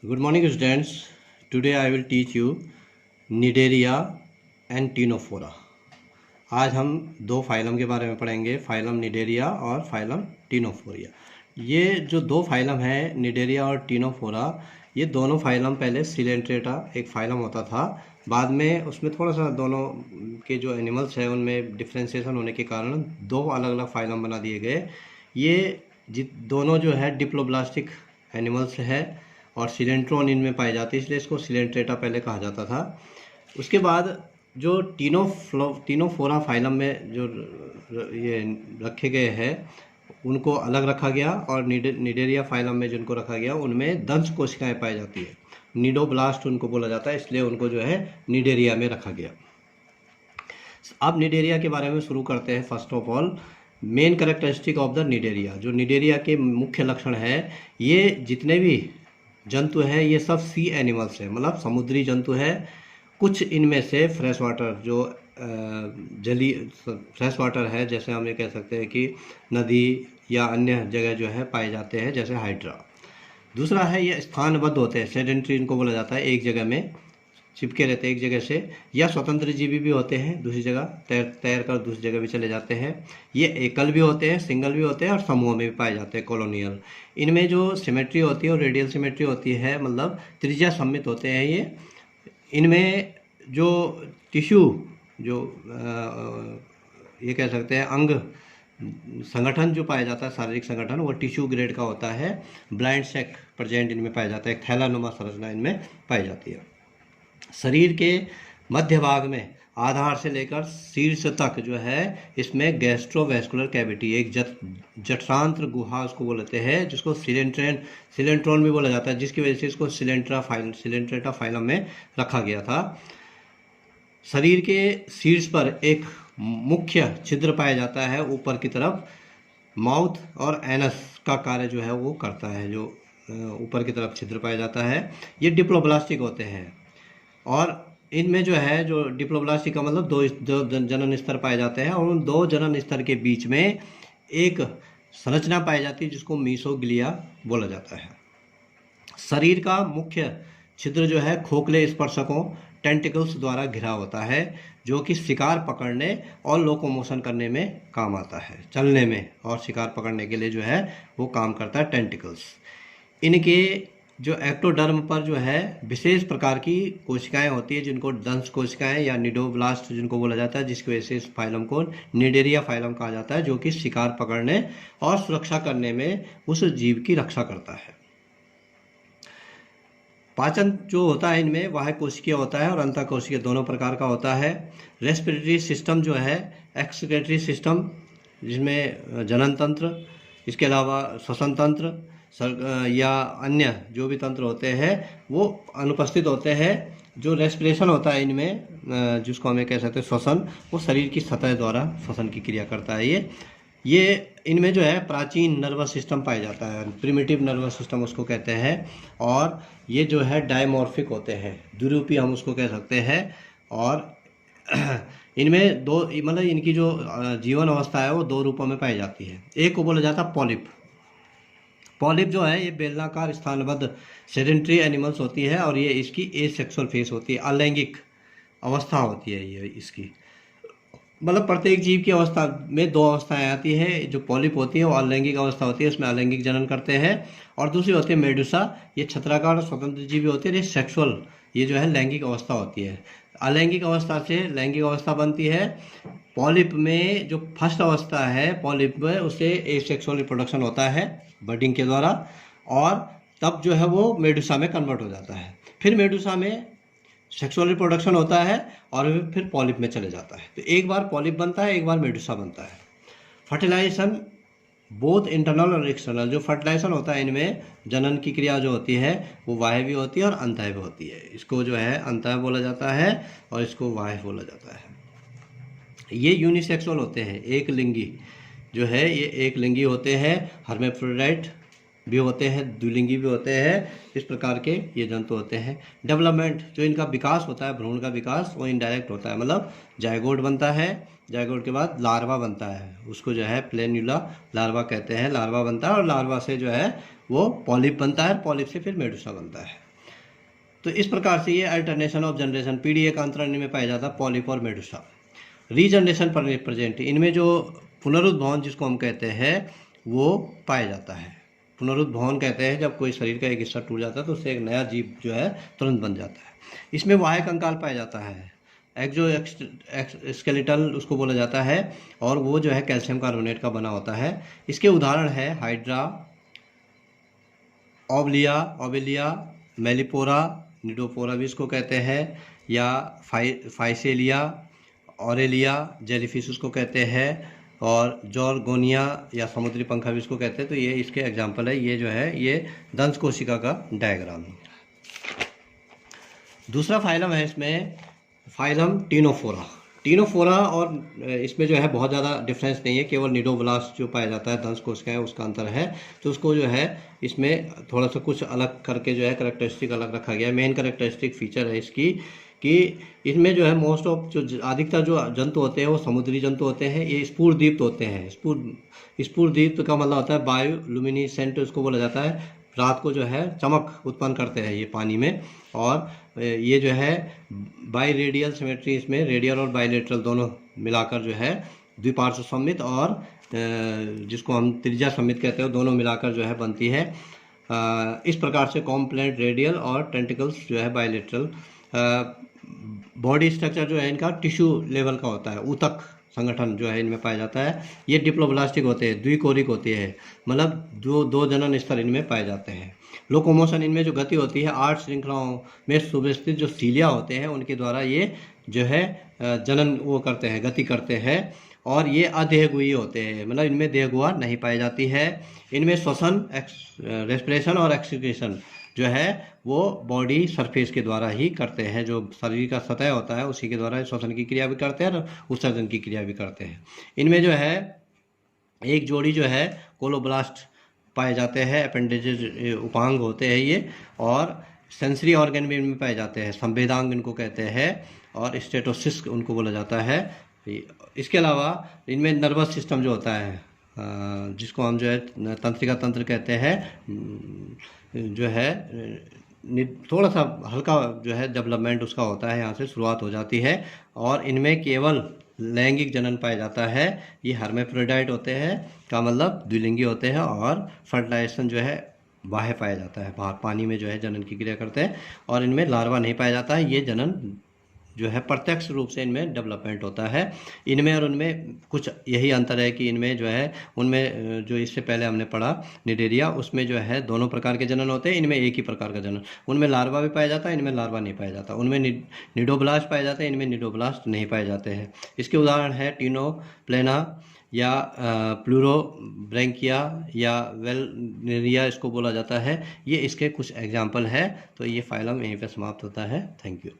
Good morning, students. Today I will teach you Nidaria and Ctenophora. आज हम दो phylum के बारे में पढ़ेंगे, फाइलम निडेरिया और फाइलम टीनोफोरिया। ये जो दो फाइलम है निडेरिया और टीनोफोरा, ये दोनों फाइलम पहले सिलेंट्रेटा एक फाइलम होता था। बाद में उसमें थोड़ा सा दोनों के जो एनिमल्स हैं उनमें डिफ्रेंसिएशन होने के कारण दो अलग अलग फाइलम बना दिए गए। ये दोनों जो है डिप्लोब्लास्टिक एनिमल्स है और सिलेंट्रोन इनमें पाए जाते हैं, इसलिए इसको सिलेंट्रेटा पहले कहा जाता था। उसके बाद जो टीनोफोरा फाइलम में जो ये रखे गए हैं उनको अलग रखा गया, और निडेरिया फाइलम में जिनको रखा गया उनमें दंश कोशिकाएं पाई जाती है, निडोब्लास्ट उनको बोला जाता है, इसलिए उनको जो है निडेरिया में रखा गया। अब निडेरिया के बारे में शुरू करते हैं। First of all, main characteristic of the Cnidaria, जो निडेरिया के मुख्य लक्षण है, ये जितने भी जंतु हैं ये सब सी एनिमल्स हैं, मतलब समुद्री जंतु है। कुछ इनमें से फ्रेश वाटर जो जली फ्रेश वाटर है, जैसे हम ये कह सकते हैं कि नदी या अन्य जगह जो है पाए जाते हैं, जैसे हाइड्रा। दूसरा है ये स्थानबद्ध होते हैं, सेडेंट्री इनको बोला जाता है, एक जगह में चिपके रहते हैं एक जगह से, या स्वतंत्र जीवी भी होते हैं, दूसरी जगह तैर कर दूसरी जगह भी चले जाते हैं। ये एकल भी होते हैं, सिंगल भी होते हैं, और समूह में भी पाए जाते हैं, कॉलोनियल। इनमें जो सिमेट्री होती है और रेडियल सिमेट्री होती है, मतलब त्रिज्या सम्मित होते हैं ये। इनमें जो टिश्यू जो ये कह सकते हैं अंग संगठन जो पाया जाता है, शारीरिक संगठन, वो टिश्यू ग्रेड का होता है। ब्लाइंड सेक प्रेजेंट इनमें पाया जाता है, थैलानुमा संरचना इनमें पाई जाती है। शरीर के मध्य भाग में आधार से लेकर शीर्ष तक जो है इसमें गैस्ट्रोवेस्कुलर कैविटी, एक जठरांत्र गुहा उसको बोलते हैं, जिसको सिलेंट्रोन भी बोला जाता है, जिसकी वजह से इसको सिलेंट्रेटा फाइलम में रखा गया था। शरीर के शीर्ष पर एक मुख्य छिद्र पाया जाता है, ऊपर की तरफ माउथ और एनस का कार्य जो है वो करता है, जो ऊपर की तरफ छिद्र पाया जाता है। ये डिप्लोब्लास्टिक होते हैं, और इनमें जो है जो डिप्लोब्लास्टिक का मतलब दो जनन स्तर पाए जाते हैं, और उन दो जनन स्तर के बीच में एक संरचना पाई जाती है जिसको मीसोग्लिया बोला जाता है। शरीर का मुख्य छिद्र जो है खोखले स्पर्शकों टेंटिकल्स द्वारा घिरा होता है, जो कि शिकार पकड़ने और लोकोमोशन करने में काम आता है, चलने में और शिकार पकड़ने के लिए जो है वो काम करता है टेंटिकल्स। इनके जो एक्टोडर्म पर जो है विशेष प्रकार की कोशिकाएं होती है, जिनको दंश कोशिकाएं या निडोब्लास्ट जिनको बोला जाता है, जिसकी वजह से इस फाइलम को निडेरिया फाइलम कहा जाता है, जो कि शिकार पकड़ने और सुरक्षा करने में उस जीव की रक्षा करता है। पाचन जो होता है इनमें बाह्य कोशिकीय होता है और अंतःकोशिकीय दोनों प्रकार का होता है। रेस्पिरेटरी सिस्टम जो है, एक्सक्रीटरी सिस्टम जिसमें जनन तंत्र, इसके अलावा श्वसन तंत्र या अन्य जो भी तंत्र होते हैं वो अनुपस्थित होते हैं। जो रेस्पिरेशन होता है इनमें, जिसको हमें कह सकते हैं श्वसन, वो शरीर की सतह द्वारा श्वसन की क्रिया करता है। ये इनमें जो है प्राचीन नर्वस सिस्टम पाया जाता है, प्रिमिटिव नर्वस सिस्टम उसको कहते हैं, और ये जो है डायमॉर्फिक होते हैं, द्विरूपी हम उसको कह सकते हैं। और इनमें दो, मतलब इनकी जो जीवन अवस्था है वो दो रूपों में पाई जाती है। एक को बोला जाता है पॉलिप। पॉलिप जो है ये बेलनाकार स्थानबद्ध सेडेंट्री एनिमल्स होती है, और ये इसकी एसेक्सुअल फेस होती है, अलैंगिक अवस्था होती है ये इसकी। मतलब प्रत्येक जीव की अवस्था में दो अवस्थाएं आती है। जो पॉलिप होती है वो अलैंगिक अवस्था होती है, उसमें अलैंगिक जनन करते हैं, और दूसरी होती है मेडुसा, ये छत्राकार स्वतंत्र जीवी होती है, ये सेक्सुअल, ये जो है लैंगिक अवस्था होती है। अलैंगिक अवस्था से लैंगिक अवस्था बनती है। पॉलिप में जो फर्स्ट अवस्था है पॉलिप में, उससे एसेक्सुअल रिप्रोडक्शन होता है बडिंग के द्वारा, और तब जो है वो मेडुसा में कन्वर्ट हो जाता है। फिर मेडुसा में सेक्सुअल रिप्रोडक्शन होता है और फिर पॉलिप में चले जाता है। तो एक बार पॉलिप बनता है, एक बार मेडुसा बनता है। फर्टिलाइजेशन बोथ इंटरनल और एक्सटर्नल, जो फर्टिलाइजेशन होता है इनमें जनन की क्रिया जो होती है वो वाह्य भी होती है और अंतः भी होती है। इसको जो है अंतः बोला जाता है और इसको वाह्य बोला जाता है। ये यूनिसेक्सुअल होते हैं, एक लिंगी जो है ये एक लिंगी होते हैं, हर्मेफ्रोडाइट भी होते हैं, द्विलिंगी भी होते हैं। इस प्रकार के ये जंतु होते हैं। डेवलपमेंट, जो इनका विकास होता है, भ्रूण का विकास, वो इनडायरेक्ट होता है, मतलब जायगोट बनता है, जायगोट के बाद लार्वा बनता है, उसको जो है प्लेन्यूला लार्वा कहते हैं, लार्वा बनता है, और लार्वा से जो है वो पॉलिप बनता है, पॉलिप से फिर मेडुसा बनता है। तो इस प्रकार से ये अल्टरनेशन ऑफ जनरेशन पीढ़ी का अंतरण इनमें पाया जाता है पॉलिप और मेडुसा। रीजनरेशन पर रिप्रेजेंट इनमें जो पुनरुद्भवन जिसको हम कहते हैं वो पाया जाता है। पुनरुद्भवन कहते हैं जब कोई शरीर का एक हिस्सा टूट जाता है तो उससे एक नया जीव जो है तुरंत बन जाता है। इसमें वाह्य कंकाल पाया जाता है, एक्सोस्केलेटल उसको बोला जाता है, और वो जो है कैल्शियम कार्बोनेट का बना होता है। इसके उदाहरण है हाइड्रा, ओबेलिया, मेलिपोरा, निडोपोरा भी इसको कहते हैं, या फाइसेलिया, ऑरेलिया, जेलीफिश उसको कहते हैं, और जॉर्गोनिया या समुद्री पंखा भी इसको कहते हैं। तो ये इसके एग्जाम्पल है। ये जो है ये दंश कोशिका का डायग्राम है। दूसरा फाइलम है इसमें फाइलम टीनोफोरा, और इसमें जो है बहुत ज़्यादा डिफरेंस नहीं है, केवल निडोब्लास्ट जो पाया जाता है दंश कोशिका है उसका अंतर है। तो उसको जो है इसमें थोड़ा सा कुछ अलग करके जो है करेक्टरिस्टिक अलग रखा गया है। मेन करेक्टरिस्टिक फीचर है इसकी कि इसमें जो है मोस्ट ऑफ जो अधिकतर जो जंतु होते हैं वो समुद्री जंतु होते हैं। ये स्फुरदीप्त होते हैं। स्फुरदीप्त का मतलब होता है बायोलुमिनिसेंट उसको बोला जाता है। रात को जो है चमक उत्पन्न करते हैं ये पानी में। और ये जो है बाई रेडियल सिमेट्री, इसमें रेडियल और बाइलेटरल दोनों मिलाकर जो है द्विपार्श्व सममित और जिसको हम त्रिज्या सममित कहते हैं दोनों मिलाकर जो है बनती है। इस प्रकार से कॉम्प्लेंट रेडियल और टेंटिकल्स जो है बाइलेटरल। बॉडी स्ट्रक्चर जो है इनका टिश्यू लेवल का होता है, ऊतक संगठन जो है इनमें पाया जाता है। ये डिप्लोब्लास्टिक होते हैं, द्विकोरिक होती है, मतलब दो जनन स्तर इनमें पाए जाते हैं। लोकोमोशन इनमें जो गति होती है 8 श्रृंखलाओं में सुव्यवस्थित जो सीलिया होते हैं उनके द्वारा ये जो है जनन वो करते हैं, गति करते हैं। और ये अदेहगुई होते हैं, मतलब इनमें देहगुआ नहीं पाई जाती है। इनमें श्वसन, रेस्पिरेशन और एक्सक्रीशन जो है वो बॉडी सरफेस के द्वारा ही करते हैं। जो शरीर का सतह होता है उसी के द्वारा श्वसन की क्रिया भी करते हैं और उत्सर्जन की क्रिया भी करते हैं। इनमें जो है एक जोड़ी जो है कोलोब्लास्ट पाए जाते हैं, अपेंडेजेस उपांग होते हैं ये, और सेंसरी ऑर्गन भी इनमें पाए जाते हैं, संवेदांग इनको कहते हैं, और स्टेटोसिस उनको बोला जाता है। इसके अलावा इनमें नर्वस सिस्टम जो होता है जिसको हम जो है तंत्रिका तंत्र कहते हैं, जो है थोड़ा सा हल्का जो है डेवलपमेंट उसका होता है, यहाँ से शुरुआत हो जाती है। और इनमें केवल लैंगिक जनन पाया जाता है। ये हर्मेफ्रोडाइट होते हैं का मतलब द्विलिंगी होते हैं, और फर्टिलाइजेशन जो है बाह्य पाया जाता है, बाहर पानी में जो है जनन की क्रिया करते हैं। और इनमें लार्वा नहीं पाया जाता है। ये जनन जो है प्रत्यक्ष रूप से इनमें डेवलपमेंट होता है। इनमें और उनमें कुछ यही अंतर है कि इनमें जो है उनमें जो इससे पहले हमने पढ़ा निडेरिया, उसमें जो है दोनों प्रकार के जनन होते हैं, इनमें एक ही प्रकार का जनन। उनमें लार्वा भी पाया जाता है, इनमें लार्वा नहीं पाया जाता। उनमें निडोब्लास्ट पाए जाते हैं, इनमें निडोब्लास्ट नहीं पाए जाते हैं। इसके उदाहरण है टिनोप्लेना या प्लूरोब्रैंकिया या वेलनेरिया इसको बोला जाता है। ये इसके कुछ एग्जाम्पल है। तो ये फाइलम यहीं पर समाप्त होता है। Thank you.